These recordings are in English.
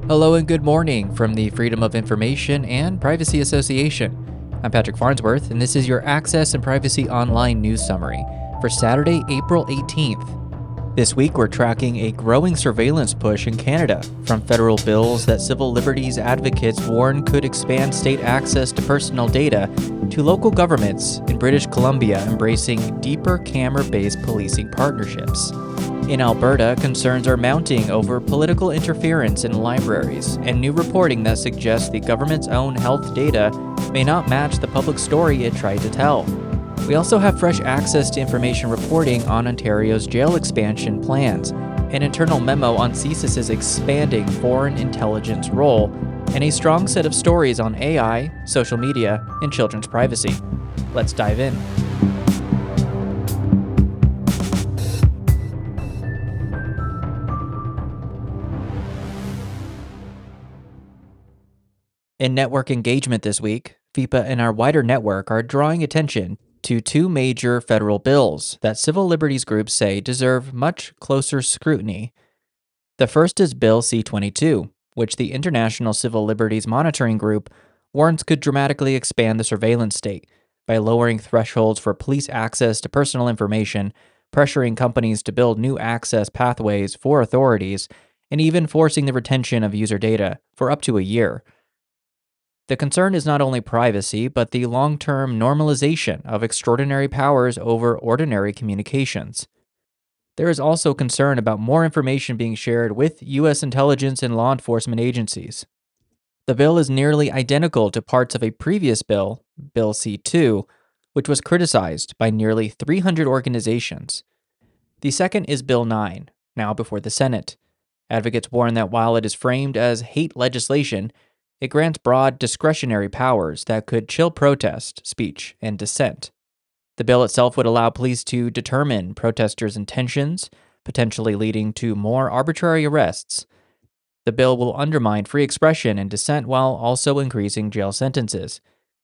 Hello and good morning from the Freedom of Information and Privacy Association. I'm Patrick Farnsworth, and this is your Access and Privacy Online News Summary for Saturday, April 18th. This week, we're tracking a growing surveillance push in Canada, from federal bills that civil liberties advocates warn could expand state access to personal data, to local governments in British Columbia embracing deeper camera-based policing partnerships. In Alberta, concerns are mounting over political interference in libraries and new reporting that suggests the government's own health data may not match the public story it tried to tell. We also have fresh access to information reporting on Ontario's jail expansion plans, an internal memo on CSIS's expanding foreign intelligence role, and a strong set of stories on AI, social media, and children's privacy. Let's dive in. In network engagement this week, FIPA and our wider network are drawing attention to two major federal bills that civil liberties groups say deserve much closer scrutiny. The first is Bill C-4, which the International Civil Liberties Monitoring Group warns could dramatically expand the surveillance state by lowering thresholds for police access to personal information, pressuring companies to build new access pathways for authorities, and even forcing the retention of user data for up to a year. The concern is not only privacy, but the long-term normalization of extraordinary powers over ordinary communications. There is also concern about more information being shared with U.S. intelligence and law enforcement agencies. The bill is nearly identical to parts of a previous bill, Bill C-2, which was criticized by nearly 300 organizations. The second is Bill 9, now before the Senate. Advocates warn that while it is framed as hate legislation, it grants broad discretionary powers that could chill protest, speech, and dissent. The bill itself would allow police to determine protesters' intentions, potentially leading to more arbitrary arrests. The bill will undermine free expression and dissent while also increasing jail sentences.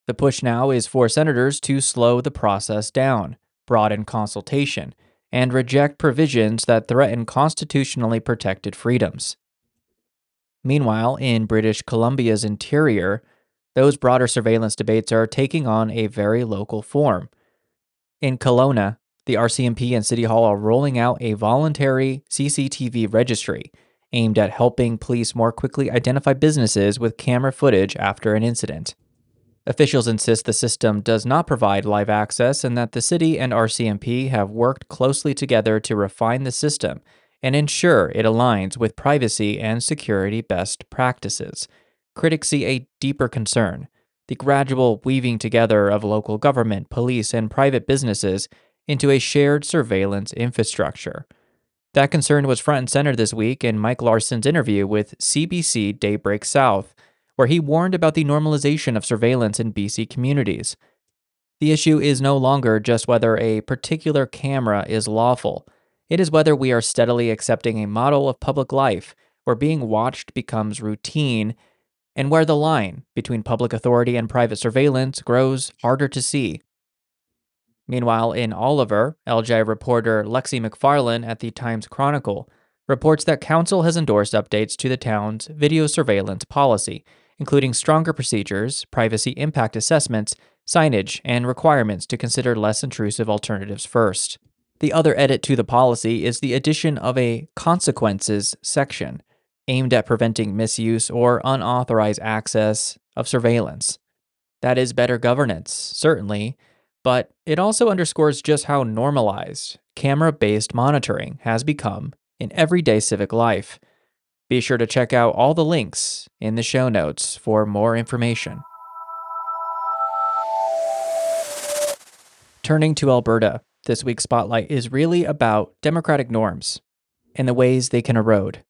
The push now is for senators to slow the process down, broaden consultation, and reject provisions that threaten constitutionally protected freedoms. Meanwhile, in British Columbia's interior, those broader surveillance debates are taking on a very local form. In Kelowna, the RCMP and City Hall are rolling out a voluntary CCTV registry aimed at helping police more quickly identify businesses with camera footage after an incident. Officials insist the system does not provide live access and that the city and RCMP have worked closely together to refine the system and ensure it aligns with privacy and security best practices. Critics see a deeper concern: the gradual weaving together of local government, police, and private businesses into a shared surveillance infrastructure. That concern was front and center this week in Mike Larson's interview with CBC Daybreak South, where he warned about the normalization of surveillance in BC communities. The issue is no longer just whether a particular camera is lawful. It is whether we are steadily accepting a model of public life where being watched becomes routine, and where the line between public authority and private surveillance grows harder to see. Meanwhile, in Oliver, LGI reporter Lexi McFarlane at the Times-Chronicle reports that council has endorsed updates to the town's video surveillance policy, including stronger procedures, privacy impact assessments, signage, and requirements to consider less intrusive alternatives first. The other edit to the policy is the addition of a consequences section aimed at preventing misuse or unauthorized access of surveillance. That is better governance, certainly, but it also underscores just how normalized camera-based monitoring has become in everyday civic life. Be sure to check out all the links in the show notes for more information. Turning to Alberta, this week's spotlight is really about democratic norms and the ways they can erode.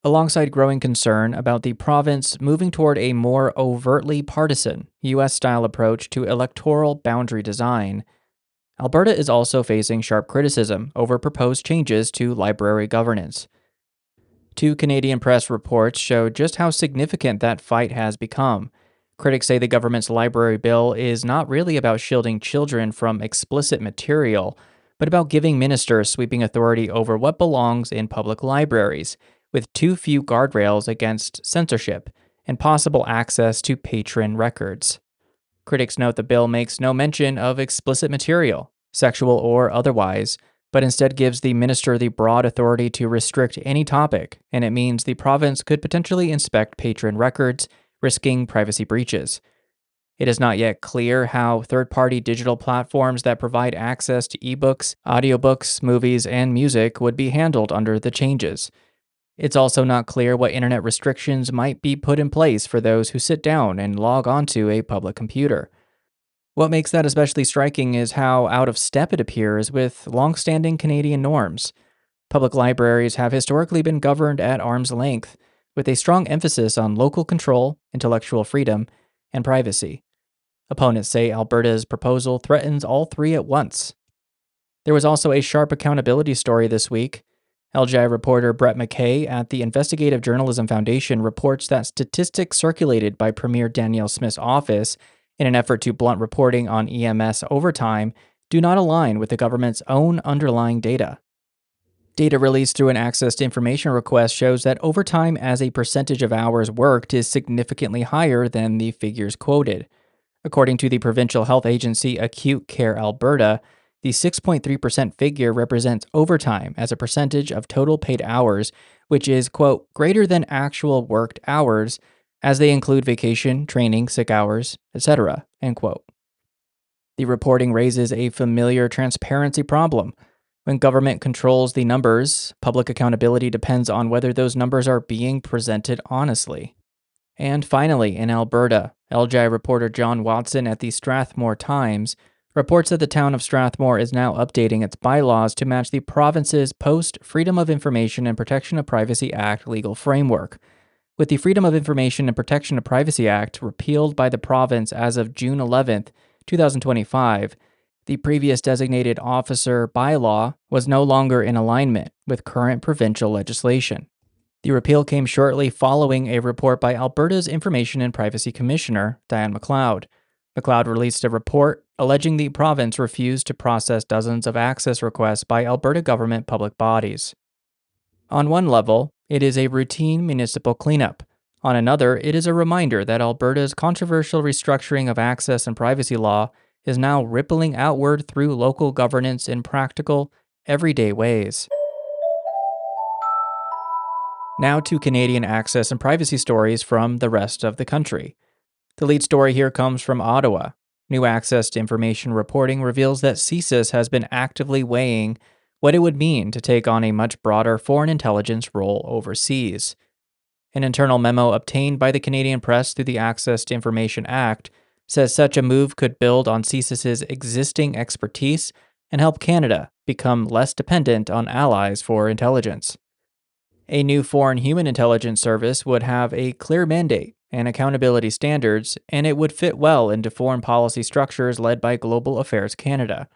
Alongside growing concern about the province moving toward a more overtly partisan U.S.-style approach to electoral boundary design, Alberta is also facing sharp criticism over proposed changes to library governance. Two Canadian press reports show just how significant that fight has become. Critics say the government's library bill is not really about shielding children from explicit material, but about giving ministers sweeping authority over what belongs in public libraries, with too few guardrails against censorship and possible access to patron records. Critics note the bill makes no mention of explicit material, sexual or otherwise, but instead gives the minister the broad authority to restrict any topic, and it means the province could potentially inspect patron records, risking privacy breaches. It is not yet clear how third-party digital platforms that provide access to ebooks, audiobooks, movies, and music would be handled under the changes. It's also not clear what internet restrictions might be put in place for those who sit down and log onto a public computer. What makes that especially striking is how out of step it appears with long-standing Canadian norms. Public libraries have historically been governed at arm's length, with a strong emphasis on local control, intellectual freedom, and privacy. Opponents say Alberta's proposal threatens all three at once. There was also a sharp accountability story this week. LGI reporter Brett McKay at the Investigative Journalism Foundation reports that statistics circulated by Premier Danielle Smith's office in an effort to blunt reporting on EMS overtime do not align with the government's own underlying data. Data released through an access to information request shows that overtime as a percentage of hours worked is significantly higher than the figures quoted. According to the provincial health agency Acute Care Alberta, the 6.3% figure represents overtime as a percentage of total paid hours, which is, quote, greater than actual worked hours, as they include vacation, training, sick hours, etc., end quote. The reporting raises a familiar transparency problem. When government controls the numbers, public accountability depends on whether those numbers are being presented honestly. And finally, in Alberta, LGI reporter John Watson at the Strathmore Times reports that the town of Strathmore is now updating its bylaws to match the province's post-Freedom of Information and Protection of Privacy Act legal framework. With the Freedom of Information and Protection of Privacy Act repealed by the province as of June 11, 2025, the previous designated officer bylaw was no longer in alignment with current provincial legislation. The repeal came shortly following a report by Alberta's Information and Privacy Commissioner, Diane McLeod. McLeod released a report alleging the province refused to process dozens of access requests by Alberta government public bodies. On one level, it is a routine municipal cleanup. On another, it is a reminder that Alberta's controversial restructuring of access and privacy law is now rippling outward through local governance in practical, everyday ways. Now to Canadian access and privacy stories from the rest of the country. The lead story here comes from Ottawa. New access to information reporting reveals that CSIS has been actively weighing what it would mean to take on a much broader foreign intelligence role overseas. An internal memo obtained by the Canadian press through the Access to Information Act says such a move could build on CSIS's existing expertise and help Canada become less dependent on allies for intelligence. A new foreign human intelligence service would have a clear mandate and accountability standards, and it would fit well into foreign policy structures led by Global Affairs Canada.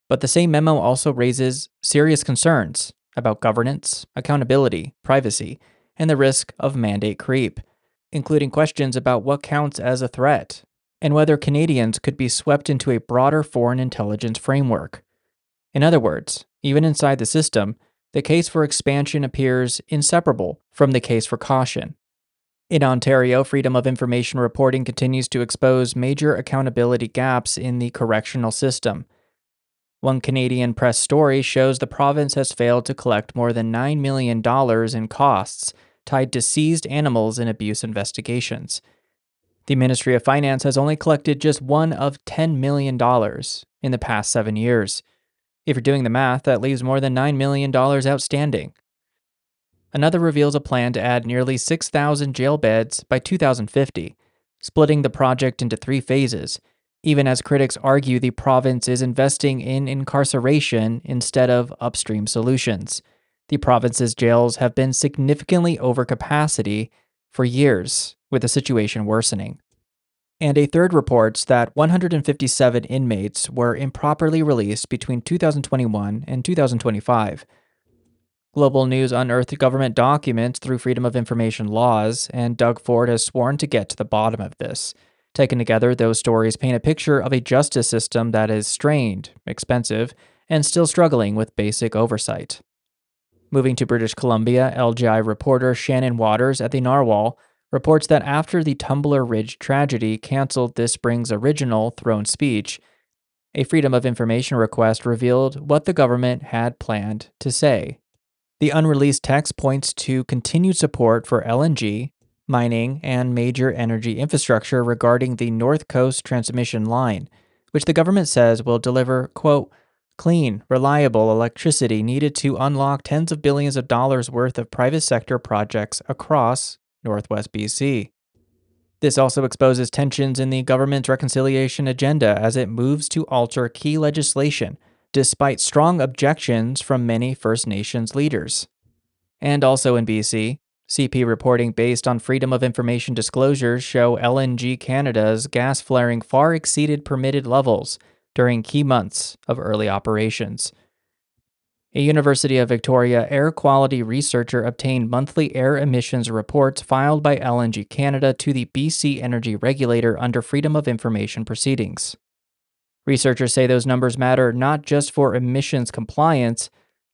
But the same memo also raises serious concerns about governance, accountability, privacy, and the risk of mandate creep, including questions about what counts as a threat and whether Canadians could be swept into a broader foreign intelligence framework. In other words, even inside the system, the case for expansion appears inseparable from the case for caution. In Ontario, Freedom of Information reporting continues to expose major accountability gaps in the correctional system. One Canadian press story shows the province has failed to collect more than $9 million in costs tied to seized animals in abuse investigations. The Ministry of Finance has only collected just one of $10 million in the past 7 years. If you're doing the math, that leaves more than $9 million outstanding. Another reveals a plan to add nearly 6,000 jail beds by 2050, splitting the project into 3 phases, even as critics argue the province is investing in incarceration instead of upstream solutions. The province's jails have been significantly over capacity for years, with the situation worsening. And a third reports that 157 inmates were improperly released between 2021 and 2025. Global News unearthed government documents through Freedom of Information laws, and Doug Ford has sworn to get to the bottom of this. Taken together, those stories paint a picture of a justice system that is strained, expensive, and still struggling with basic oversight. Moving to British Columbia, LGI reporter Shannon Waters at the Narwhal reports that after the Tumbler Ridge tragedy canceled this spring's original throne speech, a Freedom of Information request revealed what the government had planned to say. The unreleased text points to continued support for LNG, mining, and major energy infrastructure regarding the North Coast transmission line, which the government says will deliver, quote, clean, reliable electricity needed to unlock tens of billions of dollars worth of private sector projects across Northwest BC. This also exposes tensions in the government's reconciliation agenda as it moves to alter key legislation, despite strong objections from many First Nations leaders. And also in BC, CP reporting based on Freedom of Information disclosures show LNG Canada's gas flaring far exceeded permitted levels during key months of early operations. A University of Victoria air quality researcher obtained monthly air emissions reports filed by LNG Canada to the BC Energy Regulator under Freedom of Information proceedings. Researchers say those numbers matter not just for emissions compliance,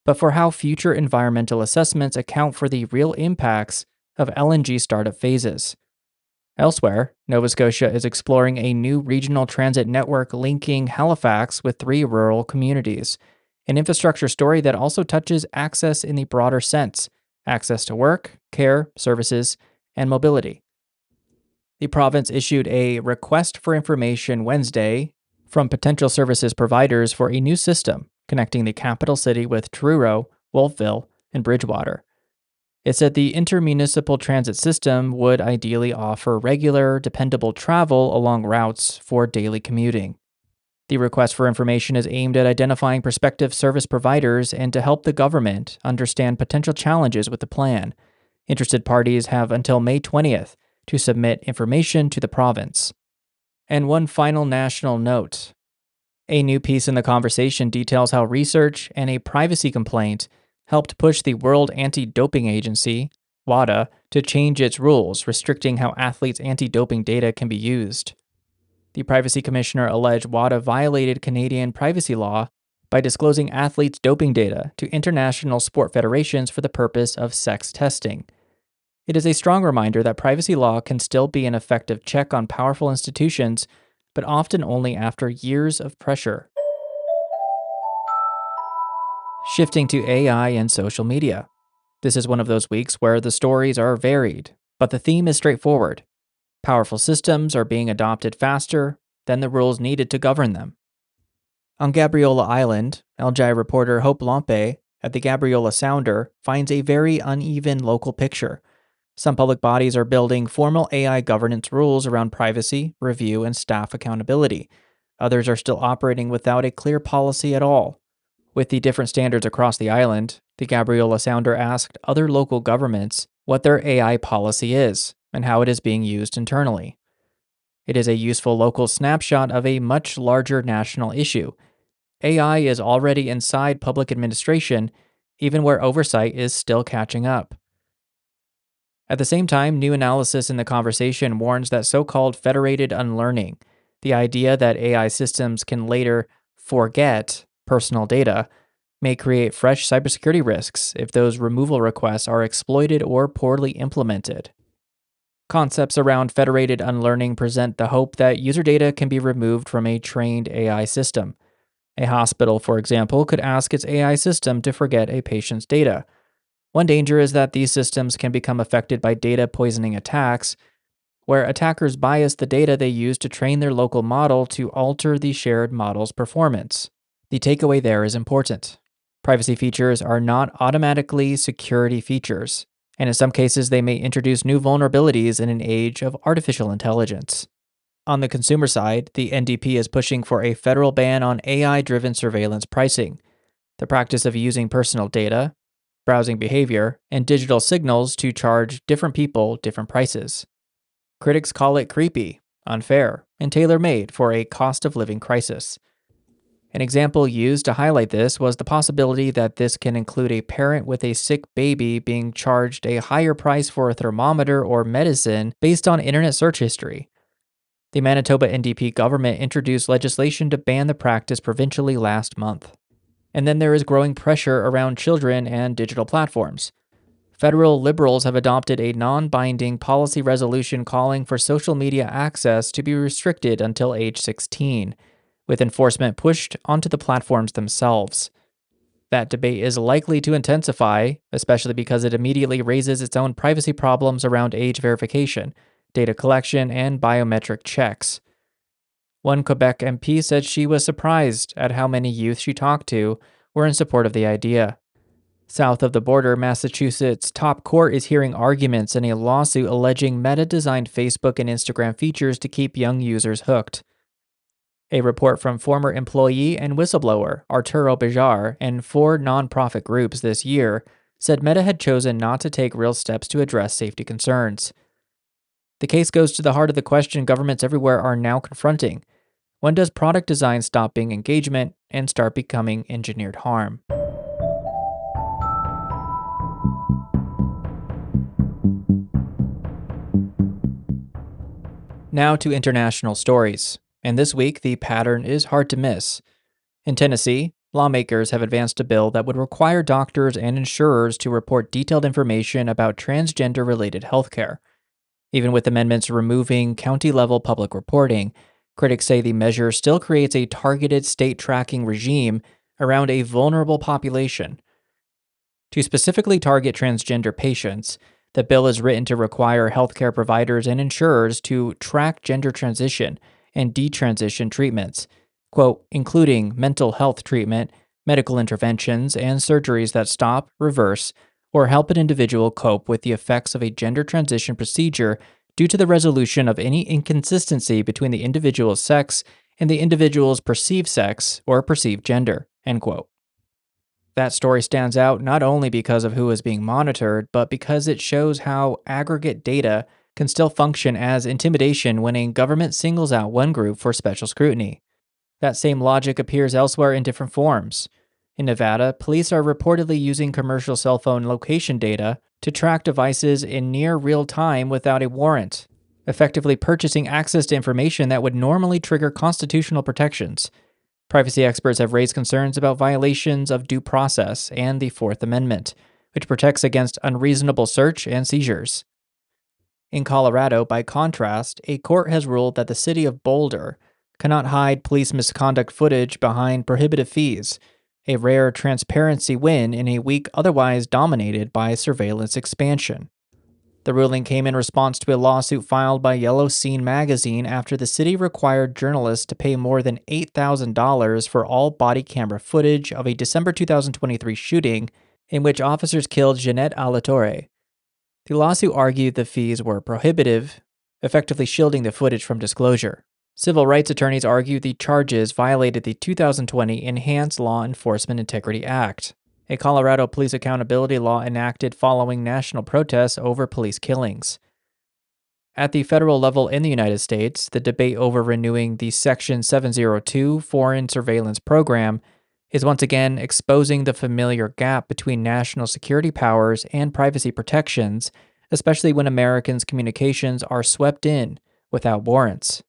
but for how future environmental assessments account for the real impacts of LNG startup phases. Elsewhere, Nova Scotia is exploring a new regional transit network linking Halifax with 3 rural communities, an infrastructure story that also touches access in the broader sense: access to work, care, services, and mobility. The province issued a request for information Wednesday from potential services providers for a new system connecting the capital city with Truro, Wolfville, and Bridgewater. It said the intermunicipal transit system would ideally offer regular, dependable travel along routes for daily commuting. The request for information is aimed at identifying prospective service providers and to help the government understand potential challenges with the plan. Interested parties have until May 20th to submit information to the province. And one final national note. A new piece in the conversation details how research and a privacy complaint helped push the World Anti-Doping Agency, WADA, to change its rules, restricting how athletes' anti-doping data can be used. The privacy commissioner alleged WADA violated Canadian privacy law by disclosing athletes' doping data to international sport federations for the purpose of sex testing. It is a strong reminder that privacy law can still be an effective check on powerful institutions, but often only after years of pressure. Shifting to AI and social media. This is one of those weeks where the stories are varied, but the theme is straightforward. Powerful systems are being adopted faster than the rules needed to govern them. On Gabriola Island, LGI reporter Hope Lompe at the Gabriola Sounder finds a very uneven local picture. Some public bodies are building formal AI governance rules around privacy, review, and staff accountability. Others are still operating without a clear policy at all. With the different standards across the island, the Gabriola Sounder asked other local governments what their AI policy is and how it is being used internally. It is a useful local snapshot of a much larger national issue. AI is already inside public administration, even where oversight is still catching up. At the same time, new analysis in the conversation warns that so-called federated unlearning, the idea that AI systems can later forget personal data, may create fresh cybersecurity risks if those removal requests are exploited or poorly implemented. Concepts around federated unlearning present the hope that user data can be removed from a trained AI system. A hospital, for example, could ask its AI system to forget a patient's data. One danger is that these systems can become affected by data poisoning attacks, where attackers bias the data they use to train their local model to alter the shared model's performance. The takeaway there is important. Privacy features are not automatically security features, and in some cases they may introduce new vulnerabilities in an age of artificial intelligence. On the consumer side, the NDP is pushing for a federal ban on AI-driven surveillance pricing, the practice of using personal data, browsing behavior, and digital signals to charge different people different prices. Critics call it creepy, unfair, and tailor-made for a cost of living crisis. An example used to highlight this was the possibility that this can include a parent with a sick baby being charged a higher price for a thermometer or medicine based on internet search history. The Manitoba NDP government introduced legislation to ban the practice provincially last month. And then there is growing pressure around children and digital platforms. Federal liberals have adopted a non-binding policy resolution calling for social media access to be restricted until age 16, with enforcement pushed onto the platforms themselves. That debate is likely to intensify, especially because it immediately raises its own privacy problems around age verification, data collection, and biometric checks. One Quebec MP said she was surprised at how many youth she talked to were in support of the idea. South of the border, Massachusetts' top court is hearing arguments in a lawsuit alleging Meta designed Facebook and Instagram features to keep young users hooked. A report from former employee and whistleblower Arturo Bejar and 4 nonprofit groups this year said Meta had chosen not to take real steps to address safety concerns. The case goes to the heart of the question governments everywhere are now confronting. When does product design stop being engagement and start becoming engineered harm? Now to international stories. And this week, the pattern is hard to miss. In Tennessee, lawmakers have advanced a bill that would require doctors and insurers to report detailed information about transgender-related healthcare. Even with amendments removing county-level public reporting, critics say the measure still creates a targeted state tracking regime around a vulnerable population. To specifically target transgender patients, the bill is written to require healthcare providers and insurers to track gender transition and detransition treatments, quote, including mental health treatment, medical interventions, and surgeries that stop, reverse, or help an individual cope with the effects of a gender transition procedure due to the resolution of any inconsistency between the individual's sex and the individual's perceived sex or perceived gender, end quote. That story stands out not only because of who is being monitored, but because it shows how aggregate data can still function as intimidation when a government singles out one group for special scrutiny. That same logic appears elsewhere in different forms. In Nevada, police are reportedly using commercial cell phone location data to track devices in near real time without a warrant, effectively purchasing access to information that would normally trigger constitutional protections. Privacy experts have raised concerns about violations of due process and the Fourth Amendment, which protects against unreasonable search and seizures. In Colorado, by contrast, a court has ruled that the city of Boulder cannot hide police misconduct footage behind prohibitive fees, a rare transparency win in a week otherwise dominated by surveillance expansion. The ruling came in response to a lawsuit filed by Yellow Scene magazine after the city required journalists to pay more than $8,000 for all body camera footage of a December 2023 shooting in which officers killed Jeanette Alatorre. The lawsuit argued the fees were prohibitive, effectively shielding the footage from disclosure. Civil rights attorneys argued the charges violated the 2020 Enhanced Law Enforcement Integrity Act, a Colorado police accountability law enacted following national protests over police killings. At the federal level in the United States, the debate over renewing the Section 702 Foreign Surveillance Program is once again exposing the familiar gap between national security powers and privacy protections, especially when Americans' communications are swept in without warrants.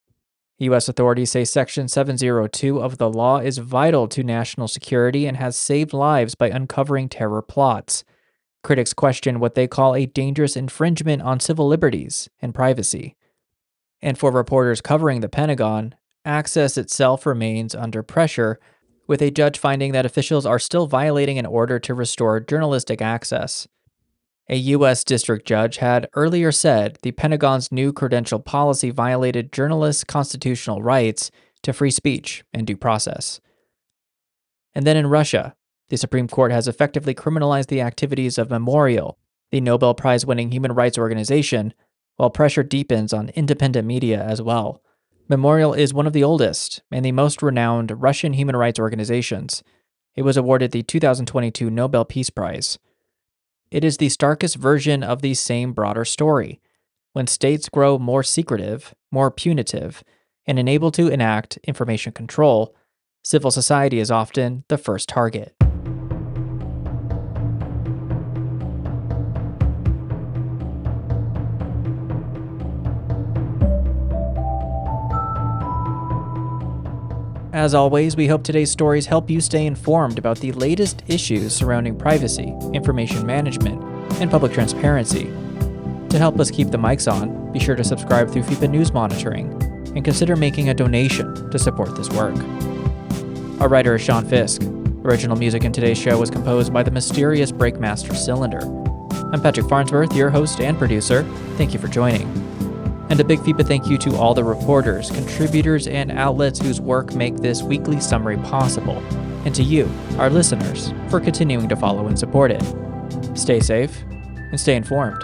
U.S. authorities say Section 702 of the law is vital to national security and has saved lives by uncovering terror plots. Critics question what they call a dangerous infringement on civil liberties and privacy. And for reporters covering the Pentagon, access itself remains under pressure, with a judge finding that officials are still violating an order to restore journalistic access. A U.S. district judge had earlier said the Pentagon's new credential policy violated journalists' constitutional rights to free speech and due process. And then in Russia, the Supreme Court has effectively criminalized the activities of Memorial, the Nobel Prize-winning human rights organization, while pressure deepens on independent media as well. Memorial is one of the oldest and the most renowned Russian human rights organizations. It was awarded the 2022 Nobel Peace Prize. It is the starkest version of the same broader story. When states grow more secretive, more punitive, and unable to enact information control, civil society is often the first target. As always, we hope today's stories help you stay informed about the latest issues surrounding privacy, information management, and public transparency. To help us keep the mics on, be sure to subscribe through FIPA News Monitoring and consider making a donation to support this work. Our writer is Sean Fisk. Original music in today's show was composed by the mysterious Breakmaster Cylinder. I'm Patrick Farnsworth, your host and producer. Thank you for joining. And a big FIPA thank you to all the reporters, contributors, and outlets whose work make this weekly summary possible, and to you, our listeners, for continuing to follow and support it. Stay safe and stay informed.